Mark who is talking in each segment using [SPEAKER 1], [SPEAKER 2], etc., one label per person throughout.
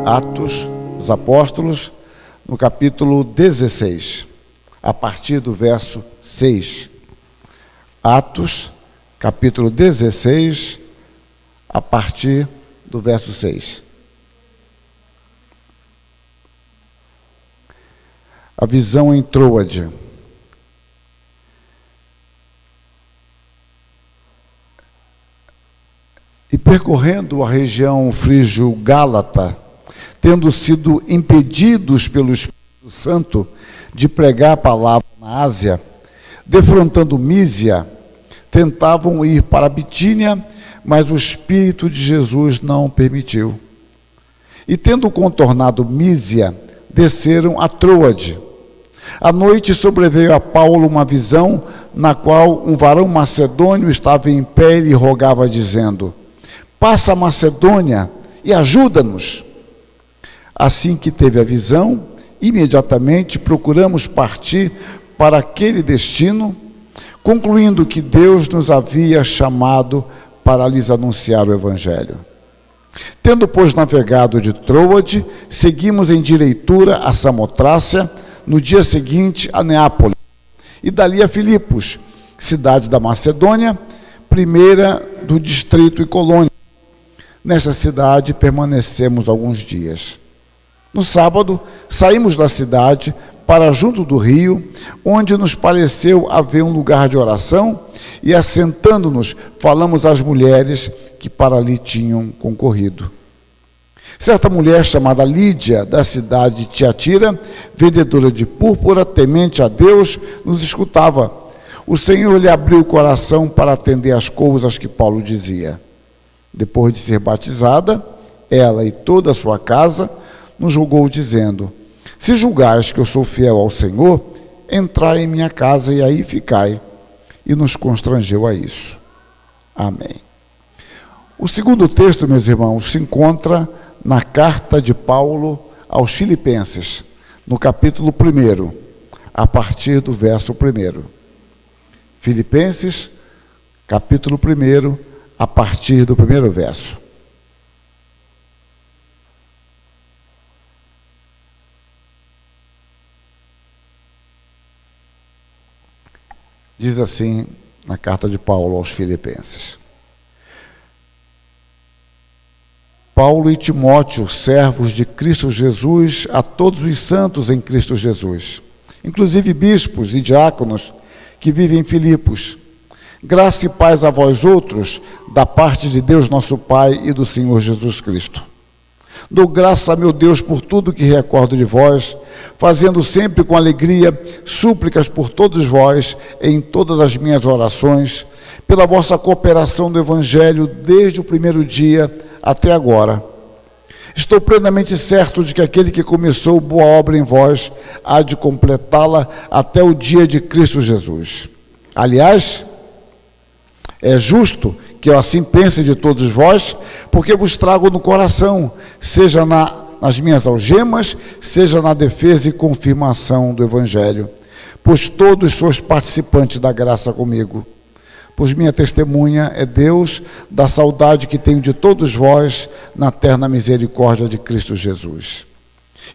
[SPEAKER 1] Atos dos Apóstolos, no capítulo 16, a partir do verso 6. Atos, capítulo 16, a partir do verso 6. A visão em Troade. E percorrendo a região frígio-gálata, tendo sido impedidos pelo Espírito Santo de pregar a palavra na Ásia, defrontando Mísia, tentavam ir para Bitínia, mas o Espírito de Jesus não permitiu. E tendo contornado Mísia, desceram a Troade. À noite sobreveio a Paulo uma visão, na qual um varão macedônio estava em pé e lhe rogava, dizendo: passa a Macedônia e ajuda-nos. Assim que teve a visão, imediatamente procuramos partir para aquele destino, concluindo que Deus nos havia chamado para lhes anunciar o Evangelho. Tendo, pois, navegado de Troade, seguimos em direitura a Samotrácia, no dia seguinte a Neápolis, e dali a Filipos, cidade da Macedônia, primeira do distrito e colônia. Nesta cidade permanecemos alguns dias. No sábado, saímos da cidade para junto do rio, onde nos pareceu haver um lugar de oração, e assentando-nos, falamos às mulheres que para ali tinham concorrido. Certa mulher chamada Lídia, da cidade de Tiatira, vendedora de púrpura, temente a Deus, nos escutava. O Senhor lhe abriu o coração para atender às coisas que Paulo dizia. Depois de ser batizada, ela e toda a sua casa nos julgou, dizendo: se julgais que eu sou fiel ao Senhor, entrai em minha casa e aí ficai. E nos constrangeu a isso. Amém. O segundo texto, meus irmãos, se encontra na carta de Paulo aos Filipenses, no capítulo 1, a partir do verso 1. Filipenses, capítulo 1, a partir do primeiro verso. Diz assim na carta de Paulo aos Filipenses: Paulo e Timóteo, servos de Cristo Jesus, a todos os santos em Cristo Jesus, inclusive bispos e diáconos que vivem em Filipos. Graça e paz a vós outros, da parte de Deus nosso Pai e do Senhor Jesus Cristo. Dou graça a meu Deus por tudo que recordo de vós, fazendo sempre com alegria súplicas por todos vós em todas as minhas orações, pela vossa cooperação no Evangelho desde o primeiro dia até agora. Estou plenamente certo de que aquele que começou boa obra em vós há de completá-la até o dia de Cristo Jesus. Aliás, é justo que eu assim pense de todos vós, porque vos trago no coração, seja nas minhas algemas, seja na defesa e confirmação do Evangelho, pois todos sois participantes da graça comigo. Pois minha testemunha é Deus da saudade que tenho de todos vós na terna misericórdia de Cristo Jesus.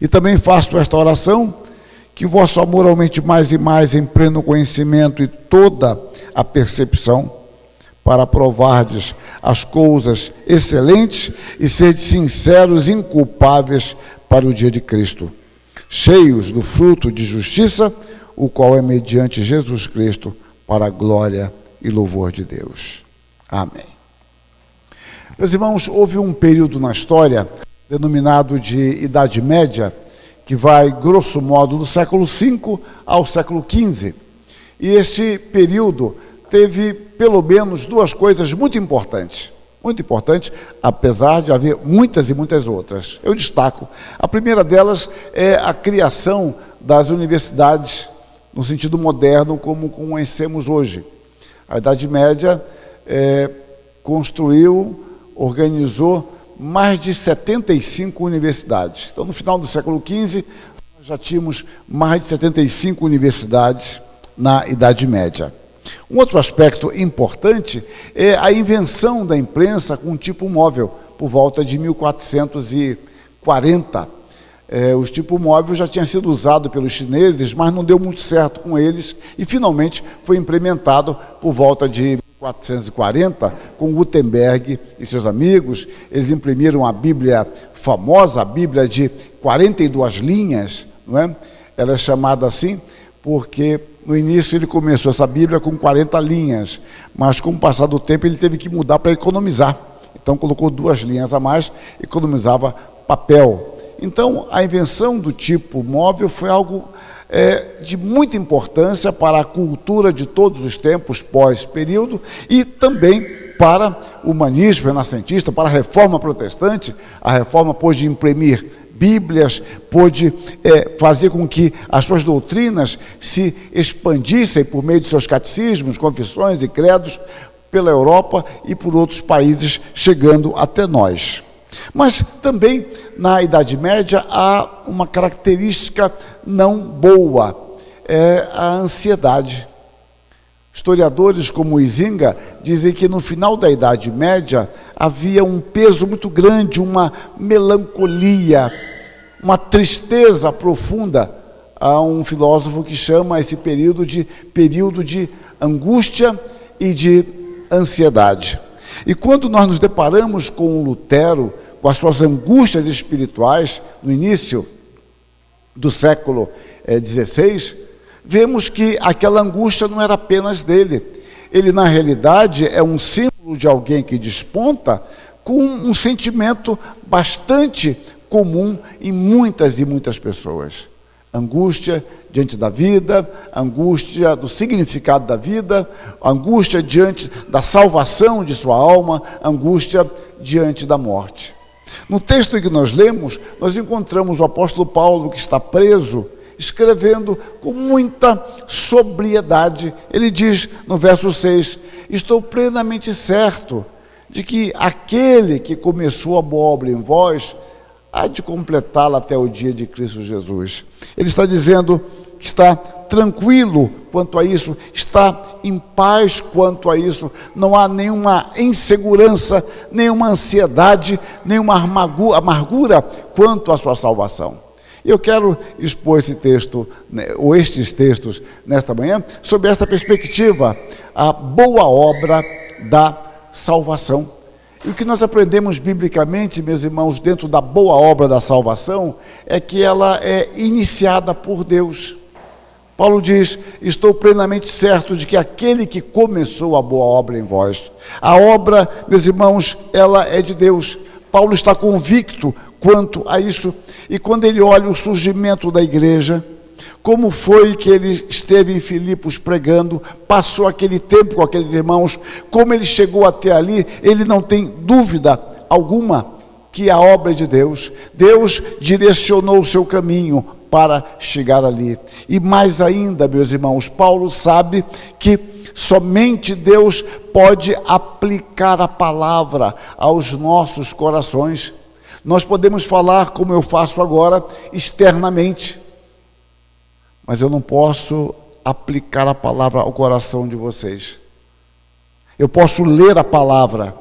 [SPEAKER 1] E também faço esta oração, que o vosso amor aumente mais e mais em pleno conhecimento e toda a percepção, para provardes as coisas excelentes e serdes sinceros e inculpáveis para o dia de Cristo, cheios do fruto de justiça, o qual é mediante Jesus Cristo, para a glória e louvor de Deus. Amém. Meus irmãos, houve um período na história denominado de Idade Média, que vai, grosso modo, do século V ao século XV. E este período teve, pelo menos, duas coisas muito importantes, apesar de haver muitas e muitas outras. Eu destaco. A primeira delas é a criação das universidades, no sentido moderno, como conhecemos hoje. A Idade Média organizou mais de 75 universidades. Então, no final do século XV, nós já tínhamos mais de 75 universidades na Idade Média. Um outro aspecto importante é a invenção da imprensa com tipo móvel, por volta de 1440. 40. O tipo móvel já tinha sido usado pelos chineses, mas não deu muito certo com eles, e finalmente foi implementado por volta de 1440, com Gutenberg e seus amigos. Eles imprimiram a Bíblia famosa, a Bíblia de 42 linhas, não é? Ela é chamada assim porque no início ele começou essa Bíblia com 40 linhas, mas com o passar do tempo ele teve que mudar para economizar. Então colocou 2 linhas a mais, economizava papel. Então a invenção do tipo móvel foi algo de muita importância para a cultura de todos os tempos pós-período e também para o humanismo renascentista, para a reforma protestante. A reforma pôde imprimir Bíblias, pôde fazer com que as suas doutrinas se expandissem por meio de seus catecismos, confissões e credos pela Europa e por outros países, chegando até nós. Mas também na Idade Média há uma característica não boa, é a ansiedade. Historiadores como Huizinga dizem que no final da Idade Média havia um peso muito grande, uma melancolia, uma tristeza profunda. Há um filósofo que chama esse período de angústia e de ansiedade. E quando nós nos deparamos com Lutero, com as suas angústias espirituais, no início do século XVI, vemos que aquela angústia não era apenas dele. Ele, na realidade, é um símbolo de alguém que desponta com um sentimento bastante comum em muitas e muitas pessoas. Angústia diante da vida, angústia do significado da vida, angústia diante da salvação de sua alma, angústia diante da morte. No texto que nós lemos, nós encontramos o apóstolo Paulo, que está preso, escrevendo com muita sobriedade. Ele diz no verso 6, estou plenamente certo de que aquele que começou a boa obra em vós, há de completá-la até o dia de Cristo Jesus. Ele está dizendo que está tranquilo quanto a isso, está em paz quanto a isso, não há nenhuma insegurança, nenhuma ansiedade, nenhuma amargura quanto à sua salvação. Eu quero expor esse texto, ou estes textos, nesta manhã, sob esta perspectiva, a boa obra da salvação. E o que nós aprendemos biblicamente, meus irmãos, dentro da boa obra da salvação, é que ela é iniciada por Deus. Paulo diz, estou plenamente certo de que aquele que começou a boa obra em vós, a obra, meus irmãos, ela é de Deus. Paulo está convicto quanto a isso, e quando ele olha o surgimento da igreja, como foi que ele esteve em Filipos pregando, passou aquele tempo com aqueles irmãos, como ele chegou até ali, ele não tem dúvida alguma que a obra é de Deus. Deus direcionou o seu caminho para chegar ali. E mais ainda, meus irmãos, Paulo sabe que somente Deus pode aplicar a palavra aos nossos corações. Nós podemos falar, como eu faço agora, externamente, mas eu não posso aplicar a palavra ao coração de vocês. Eu posso ler a palavra,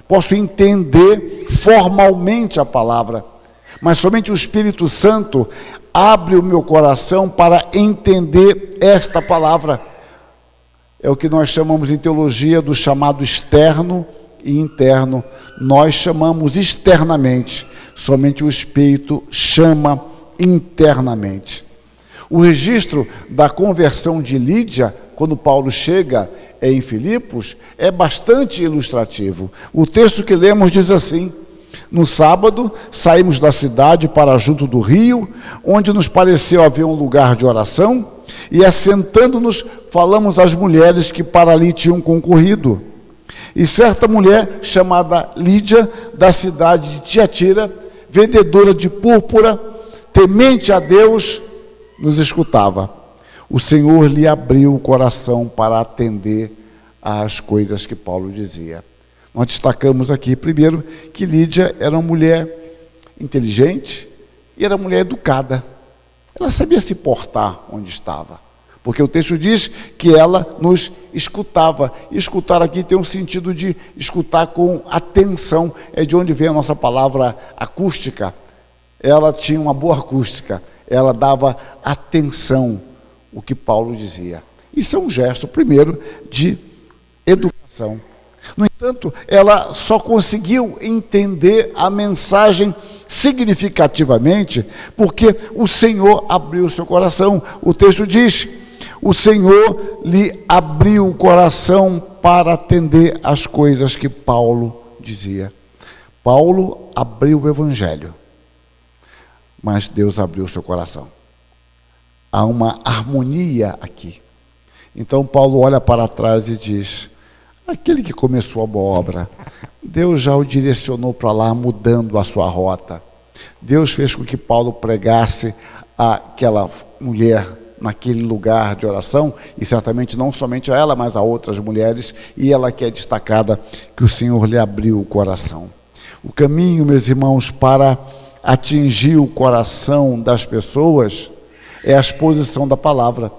[SPEAKER 1] posso entender formalmente a palavra, mas somente o Espírito Santo abre o meu coração para entender esta palavra. É o que nós chamamos em teologia do chamado externo e interno. Nós chamamos externamente, somente o Espírito chama internamente. O registro da conversão de Lídia, quando Paulo chega em Filipos, é bastante ilustrativo. O texto que lemos diz assim: no sábado, saímos da cidade para junto do rio, onde nos pareceu haver um lugar de oração, e assentando-nos, falamos às mulheres que para ali tinham concorrido. E certa mulher, chamada Lídia, da cidade de Tiatira, vendedora de púrpura, temente a Deus, nos escutava. O Senhor lhe abriu o coração para atender às coisas que Paulo dizia. Nós destacamos aqui, primeiro, que Lídia era uma mulher inteligente e era uma mulher educada. Ela sabia se portar onde estava, porque o texto diz que ela nos escutava. E escutar aqui tem um sentido de escutar com atenção, é de onde vem a nossa palavra acústica. ela tinha uma boa acústica, ela dava atenção ao que Paulo dizia. Isso é um gesto, primeiro, de educação. No entanto, ela só conseguiu entender a mensagem significativamente porque o Senhor abriu o seu coração. O texto diz: o Senhor lhe abriu o coração para atender às coisas que Paulo dizia. Paulo abriu o Evangelho, mas Deus abriu o seu coração. Há uma harmonia aqui. Então Paulo olha para trás e diz: aquele que começou a boa obra, Deus já o direcionou para lá, mudando a sua rota. Deus fez com que Paulo pregasse àquela mulher naquele lugar de oração, e certamente não somente a ela, mas a outras mulheres, e ela que é destacada, que o Senhor lhe abriu o coração. O caminho, meus irmãos, para atingir o coração das pessoas é a exposição da palavra.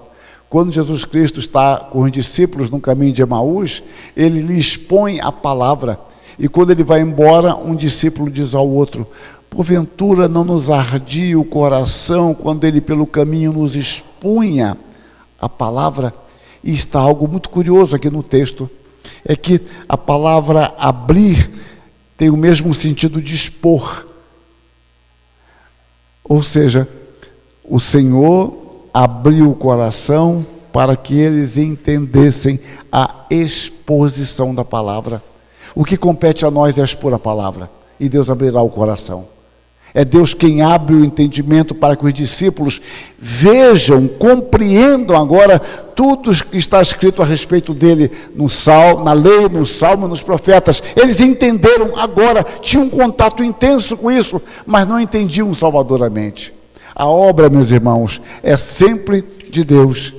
[SPEAKER 1] Quando Jesus Cristo está com os discípulos no caminho de Emaús, ele lhe expõe a palavra. E quando ele vai embora, um discípulo diz ao outro: porventura não nos ardia o coração quando ele pelo caminho nos expunha a palavra? E está algo muito curioso aqui no texto, é que a palavra abrir tem o mesmo sentido de expor. Ou seja, o Senhor abriu o coração para que eles entendessem a exposição da palavra. O que compete a nós é expor a palavra, e Deus abrirá o coração. É Deus quem abre o entendimento para que os discípulos vejam, compreendam agora tudo que está escrito a respeito dele na lei, no Salmo, nos profetas. Eles entenderam agora, tinham um contato intenso com isso, mas não entendiam salvadoramente. A obra, meus irmãos, é sempre de Deus.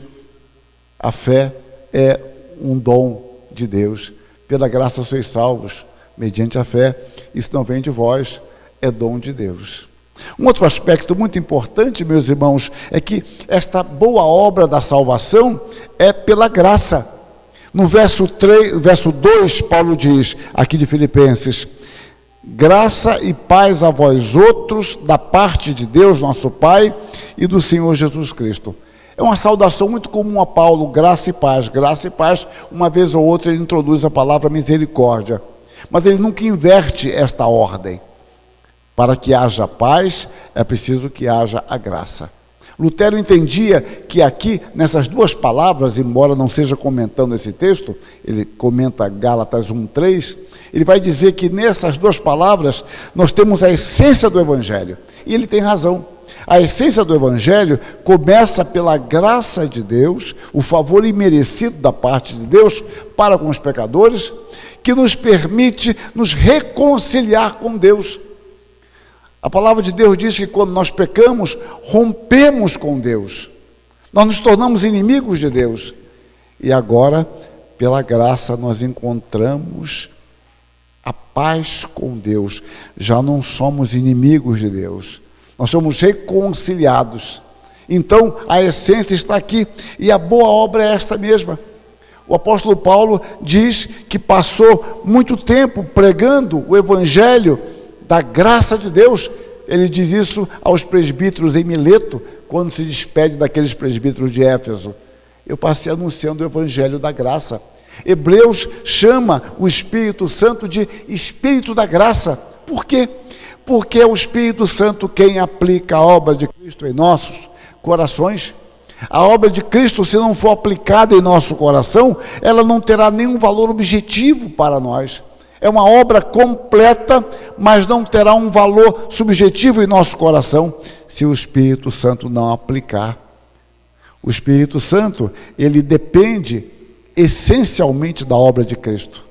[SPEAKER 1] A fé é um dom de Deus. Pela graça sois salvos, mediante a fé. Isso não vem de vós, é dom de Deus. Um outro aspecto muito importante, meus irmãos, é que esta boa obra da salvação é pela graça. No verso 2, Paulo diz, aqui de Filipenses: graça e paz a vós outros, da parte de Deus, nosso Pai, e do Senhor Jesus Cristo. É uma saudação muito comum a Paulo, graça e paz. Graça e paz, uma vez ou outra ele introduz a palavra misericórdia. Mas ele nunca inverte esta ordem. Para que haja paz, é preciso que haja a graça. Lutero entendia que aqui, nessas duas palavras, embora não seja comentando esse texto, ele comenta Gálatas 1:3, ele vai dizer que nessas duas palavras nós temos a essência do Evangelho. E ele tem razão. A essência do Evangelho começa pela graça de Deus, o favor imerecido da parte de Deus para com os pecadores, que nos permite nos reconciliar com Deus. A palavra de Deus diz que quando nós pecamos, rompemos com Deus. Nós nos tornamos inimigos de Deus. E agora, pela graça, nós encontramos a paz com Deus. Já não somos inimigos de Deus. Nós somos reconciliados. Então, a essência está aqui. E a boa obra é esta mesma. O apóstolo Paulo diz que passou muito tempo pregando o Evangelho da graça de Deus. Ele diz isso aos presbíteros em Mileto, quando se despede daqueles presbíteros de Éfeso. Eu passei anunciando o Evangelho da graça. Hebreus chama o Espírito Santo de Espírito da graça. Por quê? Porque é o Espírito Santo quem aplica a obra de Cristo em nossos corações. A obra de Cristo, se não for aplicada em nosso coração, ela não terá nenhum valor objetivo para nós. É uma obra completa, mas não terá um valor subjetivo em nosso coração, se o Espírito Santo não aplicar. O Espírito Santo, ele depende essencialmente da obra de Cristo.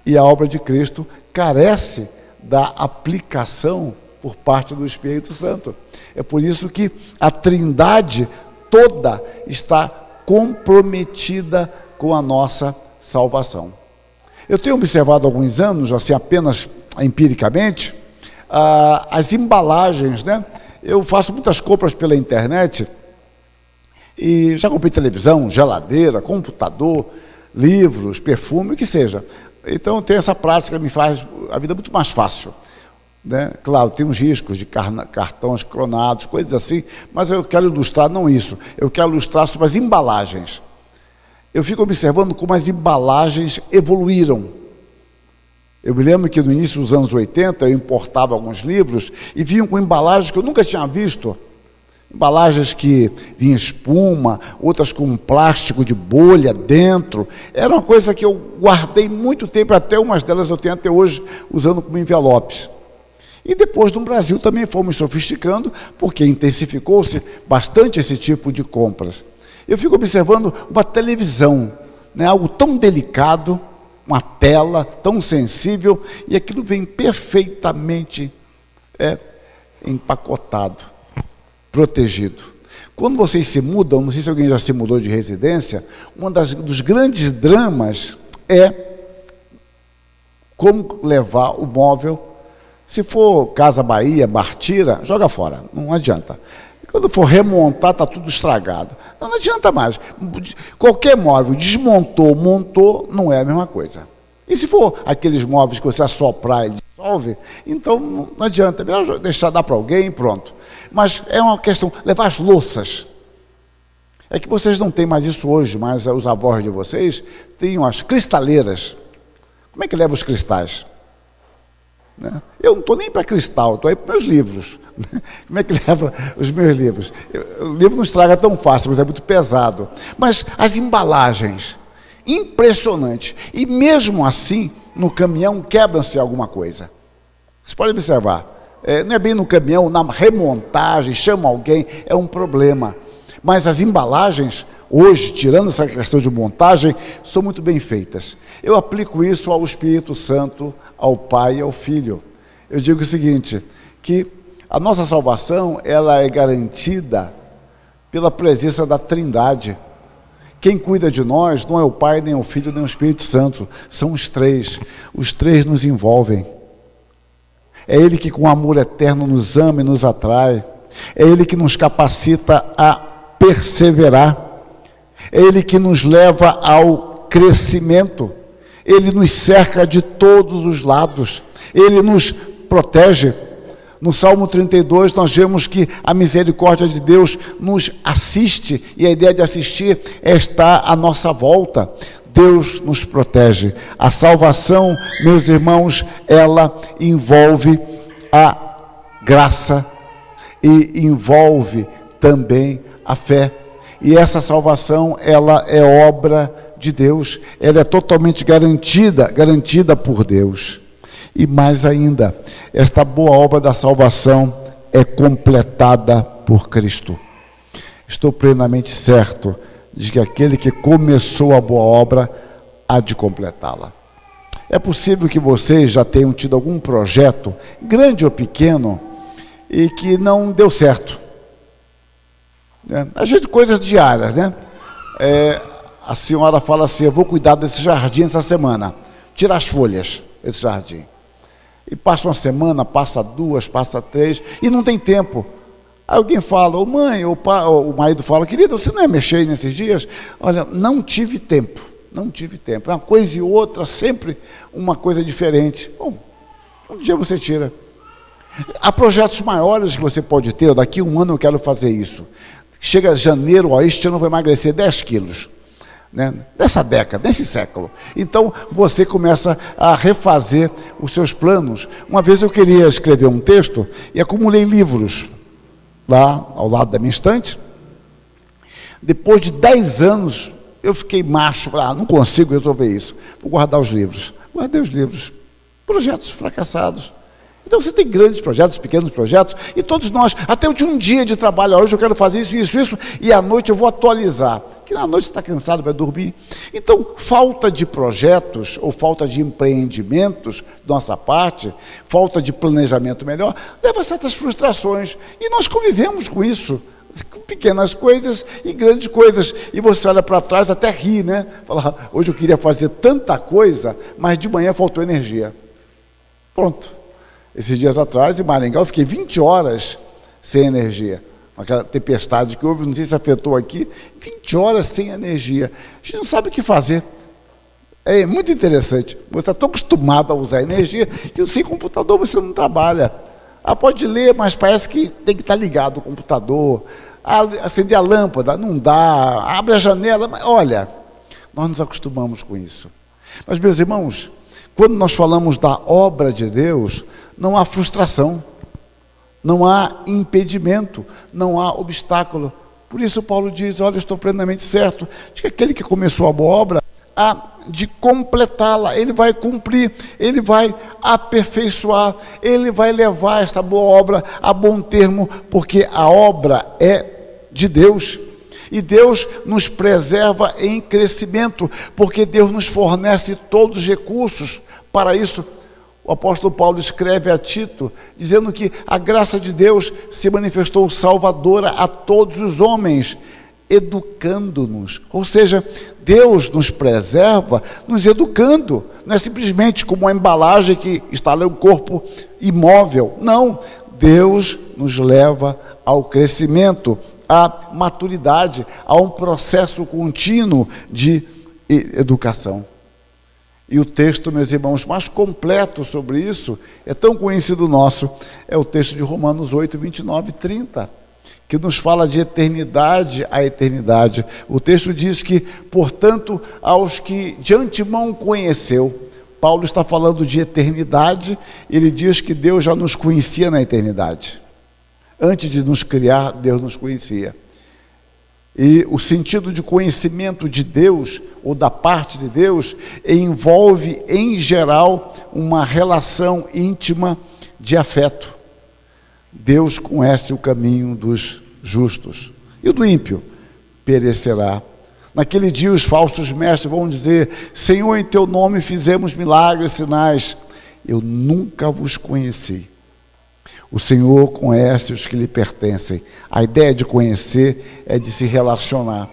[SPEAKER 1] E a obra de Cristo carece da aplicação por parte do Espírito Santo. É por isso que a Trindade toda está comprometida com a nossa salvação. Eu tenho observado há alguns anos, assim, apenas empiricamente, as embalagens, né? Eu faço muitas compras pela internet e já comprei televisão, geladeira, computador, livros, perfume, o que seja. Então, tem essa prática que me faz a vida muito mais fácil. né? Claro, tem uns riscos de cartões clonados, coisas assim, mas eu quero ilustrar não isso, eu quero ilustrar sobre as embalagens. Eu fico observando como as embalagens evoluíram. Eu me lembro que no início dos anos 80 eu importava alguns livros e vinham com embalagens que eu nunca tinha visto. Embalagens que vinha espuma, outras com plástico de bolha dentro. Era uma coisa que eu guardei muito tempo, até umas delas eu tenho até hoje usando como envelopes. E depois no Brasil também fomos sofisticando, porque intensificou-se bastante esse tipo de compras. Eu fico observando uma televisão, né, algo tão delicado, uma tela tão sensível, e aquilo vem perfeitamente empacotado, protegido. Quando vocês se mudam, não sei se alguém já se mudou de residência, dos grandes dramas é como levar o móvel. Se for Casa Bahia, Bartira, joga fora, não adianta. Quando for remontar, está tudo estragado. Não adianta mais. Qualquer móvel desmontou, montou, não é a mesma coisa. E se for aqueles móveis que você assoprar e dissolve, então não adianta. É melhor deixar dar para alguém e pronto. Mas é uma questão, levar as louças. É que vocês não têm mais isso hoje, mas os avós de vocês têm as cristaleiras. Como é que leva os cristais? Né? Eu não estou nem para cristal, estou aí para meus livros. Como é que leva os meus livros? O livro não estraga tão fácil, mas é muito pesado. Mas as embalagens, impressionante. E mesmo assim, no caminhão quebra-se alguma coisa. Vocês podem observar. Não é bem no caminhão, na remontagem, chama alguém, é um problema. Mas as embalagens, hoje, tirando essa questão de montagem, são muito bem feitas. Eu aplico isso ao Espírito Santo, ao Pai e ao Filho. Eu digo o seguinte, que a nossa salvação, ela é garantida pela presença da Trindade. Quem cuida de nós não é o Pai, nem o Filho, nem o Espírito Santo, são os três. Os três nos envolvem. É Ele que com amor eterno nos ama e nos atrai. É Ele que nos capacita a perseverar. É Ele que nos leva ao crescimento. Ele nos cerca de todos os lados. Ele nos protege. No Salmo 32, nós vemos que a misericórdia de Deus nos assiste, e a ideia de assistir é estar à nossa volta. Deus nos protege. A salvação, meus irmãos, ela envolve a graça e envolve também a fé. E essa salvação, ela é obra de Deus, ela é totalmente garantida por Deus. E mais ainda, esta boa obra da salvação é completada por Cristo. Estou plenamente certo de que aquele que começou a boa obra há de completá-la. É possível que vocês já tenham tido algum projeto, grande ou pequeno, e que não deu certo. Às vezes coisas diárias, né? A senhora fala assim, eu vou cuidar desse jardim essa semana, tirar as folhas desse jardim. E passa uma semana, passa duas, passa três, e não tem tempo. Aí alguém fala, ô mãe, ou o marido fala, querida, você não ia mexer nesses dias? Olha, não tive tempo. Uma coisa e outra, sempre uma coisa diferente. Bom, um dia você tira. Há projetos maiores que você pode ter, daqui a um ano eu quero fazer isso. Chega janeiro, este ano eu vou emagrecer 10 quilos. Né? Nessa década, nesse século. Então, você começa a refazer os seus planos. Uma vez eu queria escrever um texto e acumulei livros lá ao lado da minha estante. Depois de 10 anos, eu fiquei macho, falei, não consigo resolver isso. Vou guardar os livros. Guardei os livros. Projetos fracassados. Então você tem grandes projetos, pequenos projetos, e todos nós, até eu tinha um dia de trabalho, hoje eu quero fazer isso, e à noite eu vou atualizar, que na noite você está cansado, vai dormir. Então, falta de projetos, ou falta de empreendimentos da nossa parte, falta de planejamento melhor, leva a certas frustrações, e nós convivemos com isso, com pequenas coisas e grandes coisas, e você olha para trás, até ri, né? Fala, hoje eu queria fazer tanta coisa, mas de manhã faltou energia. Pronto. Esses dias atrás, em Maringá, eu fiquei 20 horas sem energia. Aquela tempestade que houve, não sei se afetou aqui, 20 horas sem energia. A gente não sabe o que fazer. É muito interessante. Você está tão acostumado a usar energia que sem computador você não trabalha. Pode ler, mas parece que tem que estar ligado o computador. Acender a lâmpada, não dá. Abre a janela, mas olha, nós nos acostumamos com isso. Mas, meus irmãos, quando nós falamos da obra de Deus, não há frustração, não há impedimento, não há obstáculo. Por isso Paulo diz, olha, eu estou plenamente certo de que aquele que começou a boa obra, há de completá-la, ele vai cumprir, ele vai aperfeiçoar, ele vai levar esta boa obra a bom termo, porque a obra é de Deus. E Deus nos preserva em crescimento, porque Deus nos fornece todos os recursos para isso. O apóstolo Paulo escreve a Tito, dizendo que a graça de Deus se manifestou salvadora a todos os homens, educando-nos. Ou seja, Deus nos preserva nos educando, não é simplesmente como uma embalagem que está ali um corpo imóvel. Não, Deus nos leva ao crescimento, à maturidade, a um processo contínuo de educação. E o texto, meus irmãos, mais completo sobre isso, é tão conhecido nosso, é o texto de Romanos 8, 29 e 30, que nos fala de eternidade a eternidade. O texto diz que, portanto, aos que de antemão conheceu, Paulo está falando de eternidade, ele diz que Deus já nos conhecia na eternidade. Antes de nos criar, Deus nos conhecia. E o sentido de conhecimento de Deus, ou da parte de Deus, envolve, em geral, uma relação íntima de afeto. Deus conhece o caminho dos justos, e o do ímpio perecerá. Naquele dia os falsos mestres vão dizer, Senhor, em teu nome fizemos milagres, sinais. Eu nunca vos conheci. O Senhor conhece os que lhe pertencem. A ideia de conhecer é de se relacionar.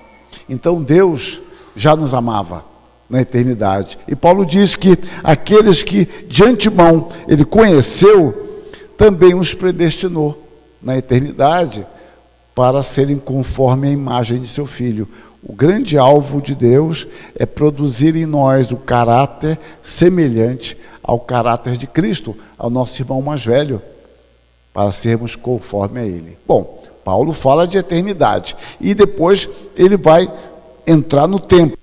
[SPEAKER 1] Então Deus já nos amava na eternidade. E Paulo diz que aqueles que de antemão ele conheceu, também os predestinou na eternidade para serem conforme a imagem de seu Filho. O grande alvo de Deus é produzir em nós o caráter semelhante ao caráter de Cristo, ao nosso irmão mais velho, para sermos conforme a Ele. Bom, Paulo fala de eternidade, e depois ele vai entrar no tempo.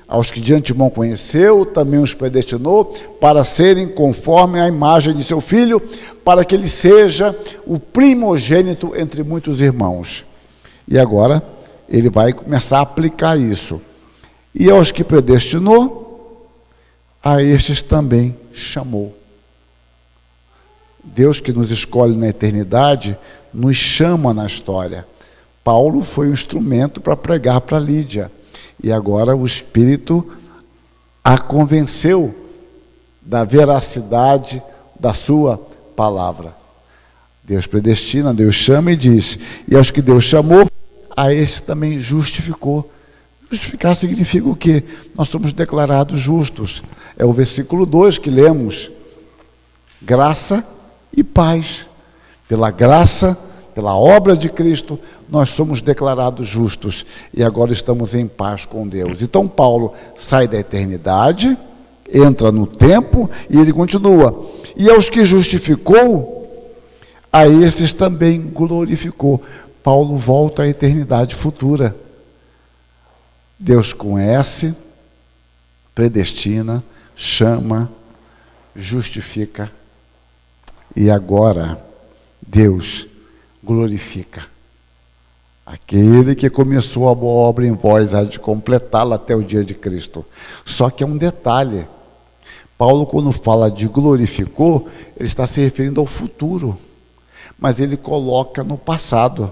[SPEAKER 1] Aos que de antemão conheceu, também os predestinou, para serem conforme a imagem de seu Filho, para que ele seja o primogênito entre muitos irmãos. E agora, ele vai começar a aplicar isso. E aos que predestinou, a estes também chamou. Deus que nos escolhe na eternidade, nos chama na história. Paulo foi um instrumento para pregar para Lídia. E agora o Espírito a convenceu da veracidade da sua palavra. Deus predestina, Deus chama e diz, e aos que Deus chamou, a esses também justificou. Justificar significa o quê? Nós somos declarados justos. É o versículo 2 que lemos. Graça e paz. Pela graça, pela obra de Cristo, nós somos declarados justos e agora estamos em paz com Deus. Então Paulo sai da eternidade, entra no tempo e ele continua. E aos que justificou, a esses também glorificou. Paulo volta à eternidade futura. Deus conhece, predestina, chama, justifica. E agora, Deus glorifica. Aquele que começou a boa obra em vós, há de completá-la até o dia de Cristo. Só que é um detalhe. Paulo, quando fala de glorificou, ele está se referindo ao futuro. Mas ele coloca no passado.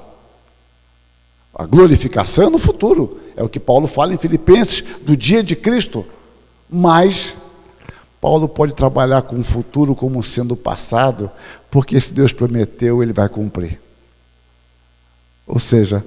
[SPEAKER 1] A glorificação é no futuro. É o que Paulo fala em Filipenses, do dia de Cristo. Mas Paulo pode trabalhar com o futuro como sendo o passado, porque se Deus prometeu, ele vai cumprir. Ou seja,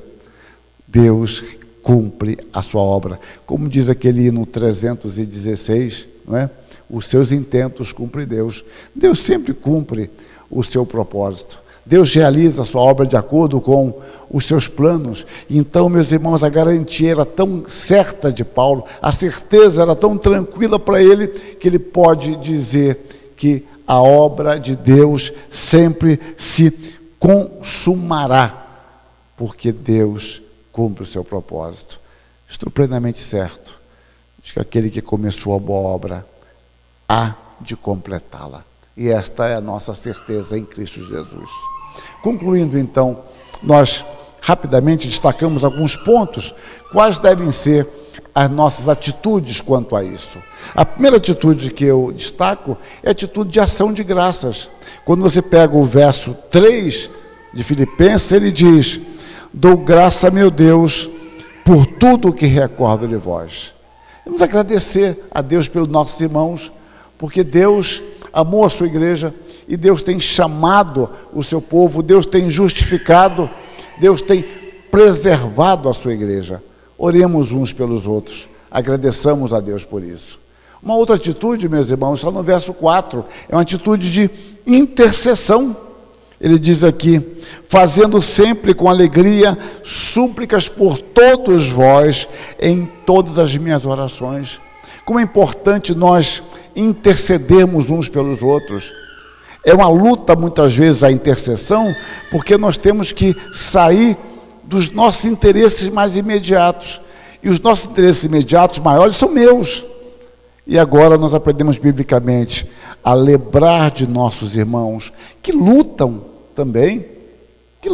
[SPEAKER 1] Deus cumpre a sua obra. Como diz aquele hino 316, não é? Os seus intentos cumpre Deus. Deus sempre cumpre o seu propósito. Deus realiza a sua obra de acordo com os seus planos. Então, meus irmãos, a garantia era tão certa de Paulo, a certeza era tão tranquila para ele, que ele pode dizer que a obra de Deus sempre se consumará, porque Deus cumpre o seu propósito. Estou plenamente certo de que aquele que começou a boa obra há de completá-la. E esta é a nossa certeza em Cristo Jesus. Concluindo, então, nós rapidamente destacamos alguns pontos. Quais devem ser as nossas atitudes quanto a isso? A primeira atitude que eu destaco é a atitude de ação de graças. Quando você pega o verso 3 de Filipenses, ele diz: dou graça, meu Deus, por tudo o que recordo de vós. Vamos agradecer a Deus pelos nossos irmãos, porque Deus amou a sua igreja, e Deus tem chamado o seu povo, Deus tem justificado, Deus tem preservado a sua igreja. Oremos uns pelos outros, agradeçamos a Deus por isso. Uma outra atitude, meus irmãos, está no verso 4, é uma atitude de intercessão. Ele diz aqui: fazendo sempre com alegria súplicas por todos vós em todas as minhas orações. Como é importante nós intercedermos uns pelos outros. É uma luta muitas vezes a intercessão, porque nós temos que sair dos nossos interesses mais imediatos, e os nossos interesses imediatos maiores são meus. E agora nós aprendemos biblicamente a lembrar de nossos irmãos que lutam também, que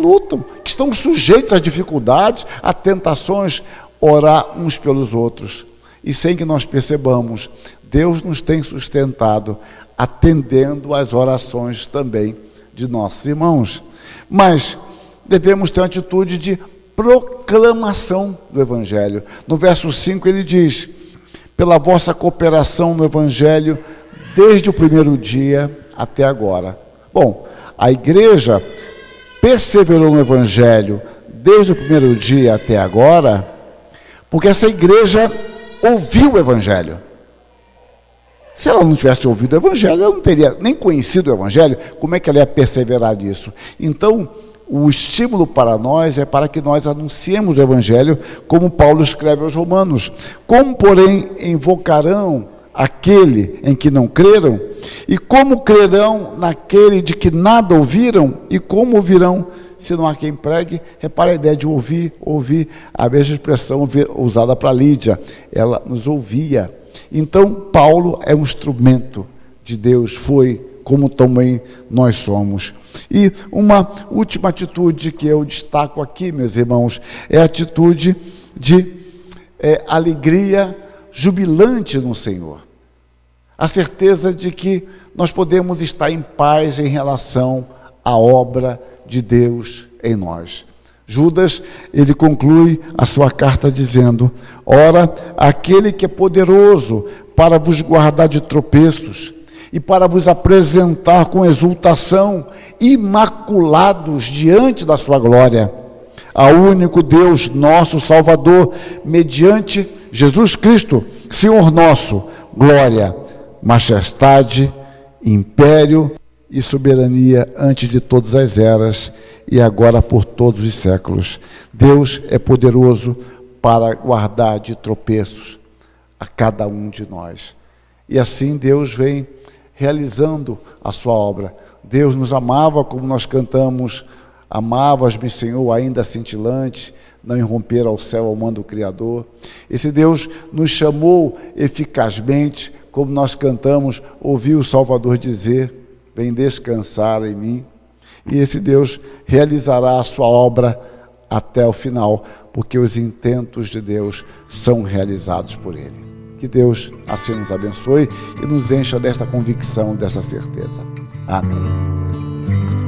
[SPEAKER 1] estão sujeitos às dificuldades, a tentações, orar uns pelos outros. E sem que nós percebamos, Deus nos tem sustentado, atendendo às orações também de nossos irmãos. Mas devemos ter uma atitude de proclamação do Evangelho. No verso 5 ele diz: pela vossa cooperação no Evangelho, desde o primeiro dia até agora. Bom, a igreja perseverou no Evangelho desde o primeiro dia até agora, porque essa igreja ouviu o Evangelho. Se ela não tivesse ouvido o Evangelho, ela não teria nem conhecido o Evangelho. Como é que ela ia perseverar nisso? Então, o estímulo para nós é para que nós anunciemos o Evangelho, como Paulo escreve aos Romanos. Como, porém, invocarão aquele em que não creram? E como crerão naquele de que nada ouviram? E como ouvirão se não há quem pregue? Repara a ideia de ouvir, a mesma expressão usada para Lídia. Ela nos ouvia. Então, Paulo é um instrumento de Deus, foi como também nós somos. E uma última atitude que eu destaco aqui, meus irmãos, é a atitude de alegria jubilante no Senhor. A certeza de que nós podemos estar em paz em relação à obra de Deus em nós. Judas, ele conclui a sua carta dizendo: ora, aquele que é poderoso para vos guardar de tropeços e para vos apresentar com exultação, imaculados diante da sua glória, ao único Deus, nosso Salvador, mediante Jesus Cristo, Senhor nosso, glória, majestade, império e soberania antes de todas as eras, e agora por todos os séculos. Deus é poderoso para guardar de tropeços a cada um de nós. E assim Deus vem realizando a sua obra. Deus nos amava, como nós cantamos: amavas-me, Senhor, ainda cintilante, não irromper ao céu ao mando do Criador. Esse Deus nos chamou eficazmente, como nós cantamos, ouvi o Salvador dizer: vem descansar em mim. E esse Deus realizará a sua obra até o final, porque os intentos de Deus são realizados por Ele. Que Deus assim nos abençoe e nos encha desta convicção, dessa certeza. Amém.